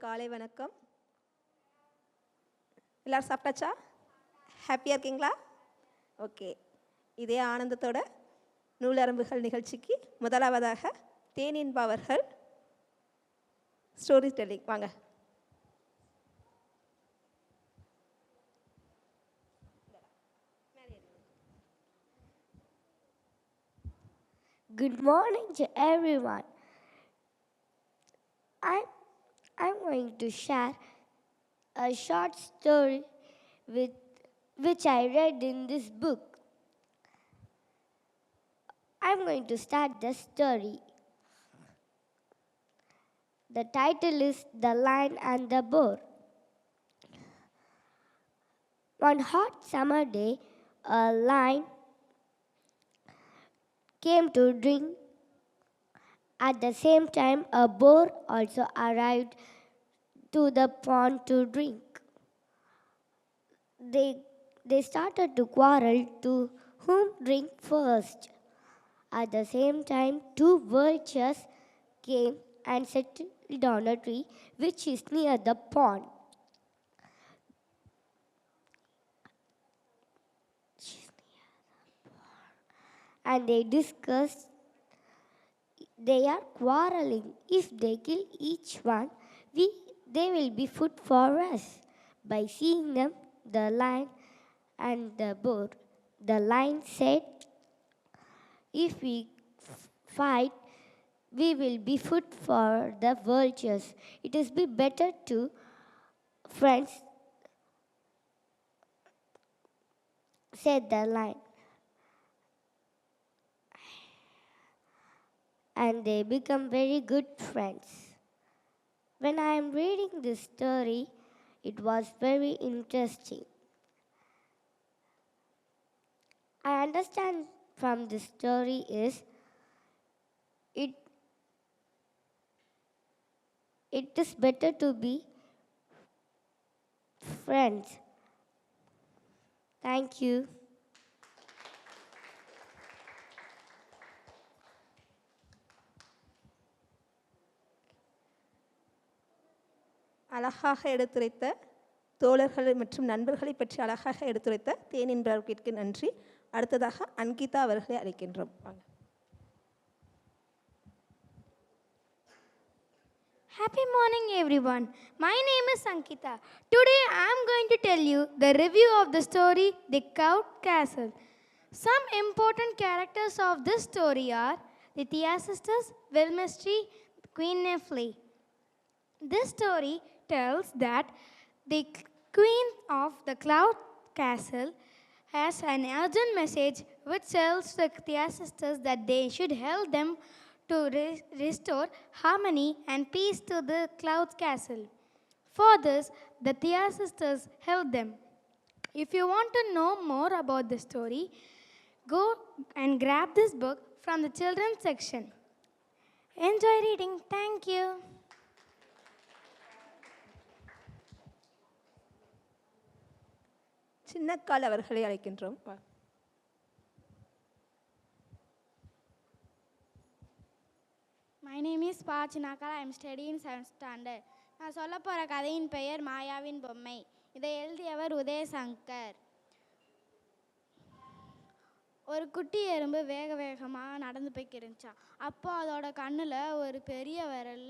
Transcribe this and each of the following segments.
காலை வணக்கம். எல்லாரும் சாப்பிட்டாச்சா? ஹாப்பியாக இருக்கீங்களா? ஓகே. இதே ஆனந்தத்தோட நூலரம்புகள் நிகழ்ச்சிக்கு முதலாவதாக தேனின்பா அவர்கள் ஸ்டோரி டெல்லிங். வாங்க. Good morning to everyone. I'm going to share a short story which I read in this book. I'm going to start the story. The title is The Lion and the Boar. One hot summer day, a lion came to drink. At the same time, a boar also arrived to the pond to drink. They started to quarrel to whom drink first. At the same time, two vultures came and settled on a tree which is near the pond. And they discussed. They are quarreling. If they kill each one, they will be food for us. By seeing them, the lion and the boar, the lion said, if we fight, we will be food for the vultures. It is be better to friends, said the lion. And they become very good friends. When I am reading this story, it was very interesting. I understand from this story is it is better to be friends. Thank you. அழகாக எடுத்துரைத்த தோழர்கள் மற்றும் நண்பர்களை பற்றி அழகாக எடுத்துரைத்த தேனின்பவர்களுக்கு நன்றி. அடுத்ததாக அன்கிதா அவர்களை அழைக்கின்றோம். வாங்க. Happy morning everyone. My name is Ankita. Today I am going to tell you the review of the story The Cloud Castle. Some important characters of this story are the Thea sisters, Wilmestry, Queen Nephli. This story tells that the queen of the Cloud Castle has an urgent message which tells the Thea sisters that they should help them to restore harmony and peace to the Cloud Castle. For this, the Thea sisters help them. If you want to know more about the story, go and grab this book from the children's section. Enjoy reading. Thank you. சின்னக்கால் அவர்களை அழைக்கின்றோம். My name is Pa Chinakal. I am studying in 7th standard. நான் சொல்ல போகிற கதையின் பெயர் மாயாவின் பொம்மை. இதை எழுதியவர் உதயசங்கர். ஒரு குட்டி எறும்பு வேக வேகமாக நடந்து போய்க்கிருந்துச்சான். அப்போ அதோட கண்ணில் ஒரு பெரிய விரல்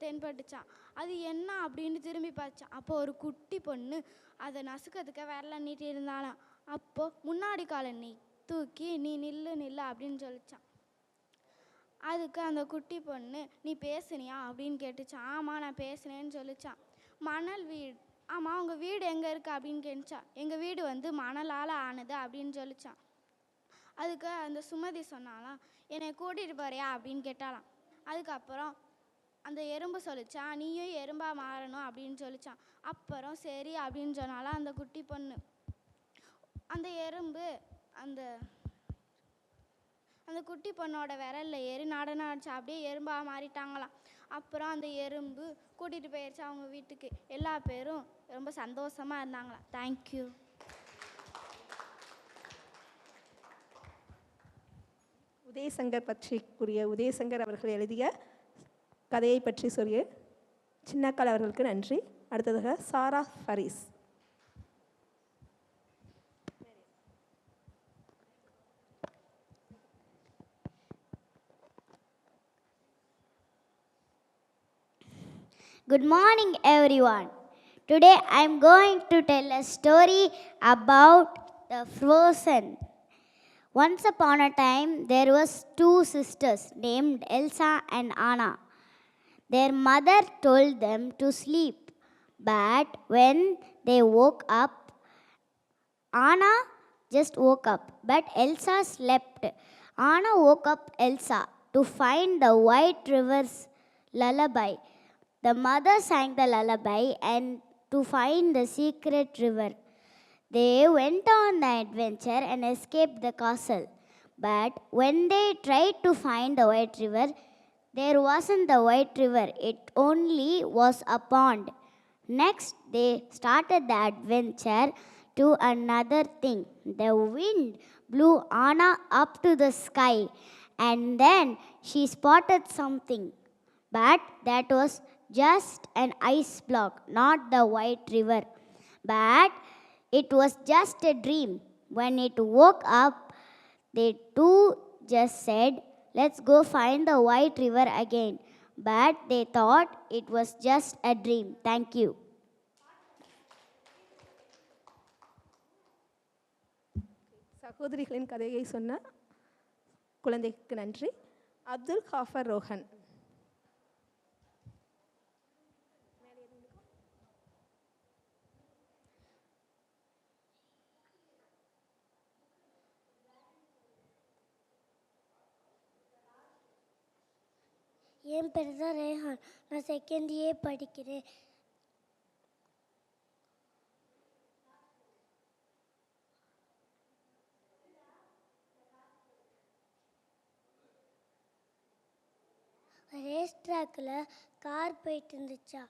தென்பட்டுச்சான். அது என்ன அப்படின்னு திரும்பி பார்த்தான். அப்போ ஒரு குட்டி பொண்ணு அதை நசுக்கிறதுக்கு விரலை நீட்டி இருந்தாலாம். அப்போது முன்னாடி காலை நீ தூக்கி நீ நில்லு நில்லு அப்படின்னு சொல்லிச்சான். அதுக்கு அந்த குட்டி பொண்ணு நீ பேசுனியா அப்படின்னு கேட்டுச்சான். ஆமாம் நான் பேசுனேன்னு சொல்லிச்சான். மணல் வீடு, ஆமாம் உங்கள் வீடு எங்கே இருக்குது அப்படின்னு கேட்டுச்சான். எங்கள் வீடு மணலால் ஆனது அப்படின்னு சொல்லிச்சான். அதுக்கு அந்த சுமதி சொன்னாலாம், என்னை கூட்டிகிட்டு போறியா அப்படின்னு கேட்டாலாம். அதுக்கப்புறம் அந்த எறும்பு சொல்லிச்சான், நீயும் எறும்பாக மாறணும் அப்படின்னு சொல்லிச்சான். அப்புறம் சரி அப்படின்னு சொன்னாலாம் அந்த குட்டி பொண்ணு. அந்த எறும்பு அந்த குட்டி பொண்ணோட விரலில் ஏறி நடனம் அடிச்சா. அப்படியே எறும்பாக மாறிட்டாங்களாம். அப்புறம் அந்த எறும்பு கூட்டிகிட்டு போயிடுச்சு அவங்க வீட்டுக்கு. எல்லா பேரும் ரொம்ப சந்தோஷமாக இருந்தாங்களாம். தேங்க்யூ. உதயசங்கர் பற்றி கூறிய உதயசங்கர் அவர்கள் எழுதிய கதையை பற்றி சொல்லிய சின்னக்கால் அவர்களுக்கு நன்றி. அடுத்ததாக சாரா ஃபரீஸ். Good morning, everyone. Today I am going to tell a story about the Frozen. Once upon a time, there was two sisters named Elsa and Anna. Their mother told them to sleep, but when they woke up, Anna just woke up, but Elsa slept. Anna woke up Elsa to find the White River's lullaby. The mother sang the lullaby and to find the secret river. They went on the adventure and escaped the castle. But when they tried to find the White River, there wasn't the White River, it only was a pond. Next, they started the adventure to another thing. The wind blew Anna up to the sky, and then she spotted something. But that was just an ice block, not the White River. But it was just a dream. When it woke up, they two just said, "Let's go find the White River again." But they thought it was just a dream. Thank you. சகோதரிகளின் கதையை சொன்ன குழந்தைக்கு நன்றி. Abdul copper Rohan. என் பேர் தான் ரேஹான். நான் second year படிக்கிறேன். Race ட்ராக்கில் car போயிட்டு இருந்துச்சா,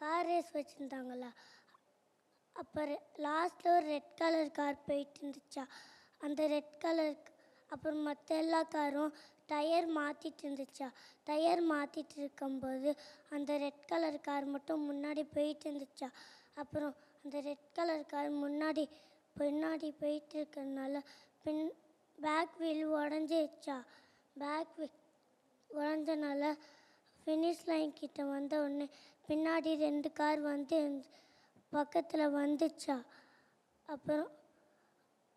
கார் ரேஸ் வச்சுருந்தாங்களா. அப்போ லாஸ்ட்டில் ஒரு ரெட் கலர் கார் போயிட்டு இருந்துச்சா. அந்த ரெட் கலர் அப்புறம் மற்ற எல்லா காரும் டயர் மாற்றிட்டு இருந்துச்சா. டயர் மாற்றிட்டு இருக்கும்போது அந்த ரெட் கலர் கார் மட்டும் முன்னாடி போயிட்டு இருந்துச்சா. அப்புறம் அந்த ரெட் கலர் கார் முன்னாடி போயிட்டு இருக்கிறதுனால பேக் வீல் உடஞ்சிருச்சா. பேக் வீல் உடஞ்சனால ஃபினிஷ் லைன் கிட்ட வந்த உடனே பின்னாடி 2 கார் வந்து பக்கத்தில் வந்துச்சா. அப்புறம்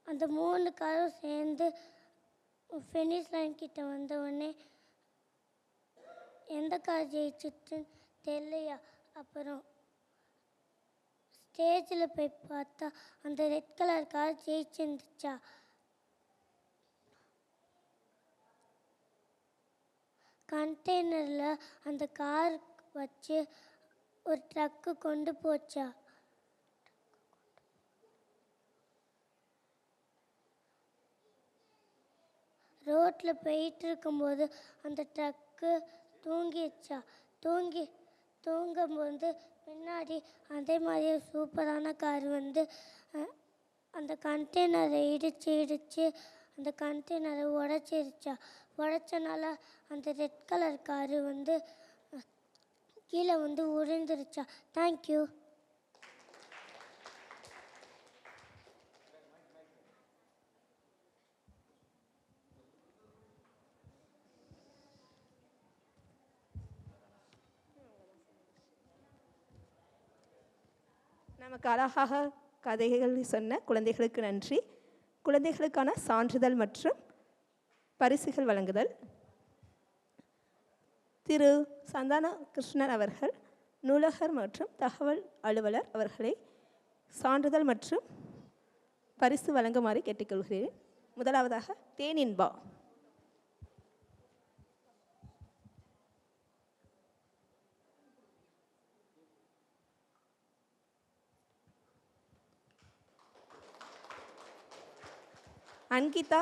அந்த 3 காரும் சேர்ந்து ஃபினிஷ் லைன் கிட்ட வந்த உடனே எந்த கார் ஜெயிச்சிட்டுன்னு தெரியலையா. அப்புறம் ஸ்டேஜில் போய் பார்த்தா அந்த ரெட் கலர் கார் ஜெயிச்சிருந்துச்சா. கண்டெய்னரில் அந்த கார் வச்சு ஒரு ட்ரக்கு கொண்டு போச்சா. ரோட்டில் போயிட்டு இருக்கும்போது அந்த ட்ரக்கு தூங்கிடுச்சா. தூங்கும்போது பின்னாடி அதே மாதிரி சூப்பரான கார் வந்து அந்த கண்டெய்னரை இடித்து அந்த கண்டெய்னரை உடச்சிருச்சா. உடச்சனால அந்த ரெட் கலர் காரு வந்து கீழே வந்து உடைந்துருச்சா. தேங்க்யூ. நமக்கு அழகாக கதைகள் சொன்ன குழந்தைகளுக்கு நன்றி. குழந்தைகளுக்கான சான்றிதழ் மற்றும் பரிசுகள் வழங்குதல். திரு சந்தான கிருஷ்ணன் அவர்கள் நூலகர் மற்றும் தகவல் அலுவலர் அவர்களை சான்றிதழ் மற்றும் பரிசு வழங்குமாறு கேட்டுக்கொள்கிறேன். முதலாவதாக தேனின்பா. அன்கிதா.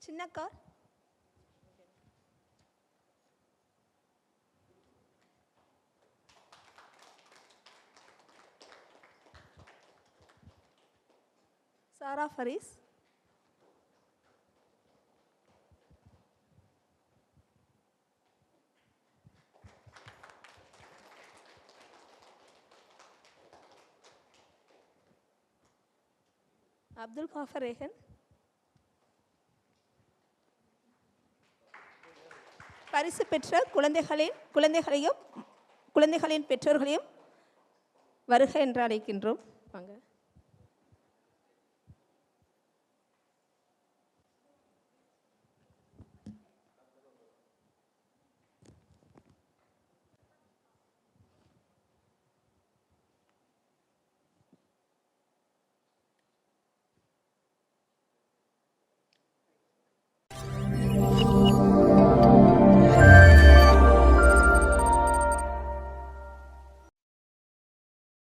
சின்ன கார். சாரா ஃபரீஸ். அப்துல் காஃபர் ரேகன். பரிசு பெற்ற குழந்தைகளையும் குழந்தைகளின் பெற்றோர்களையும் வருக என்று அழைக்கின்றோம். வாங்க.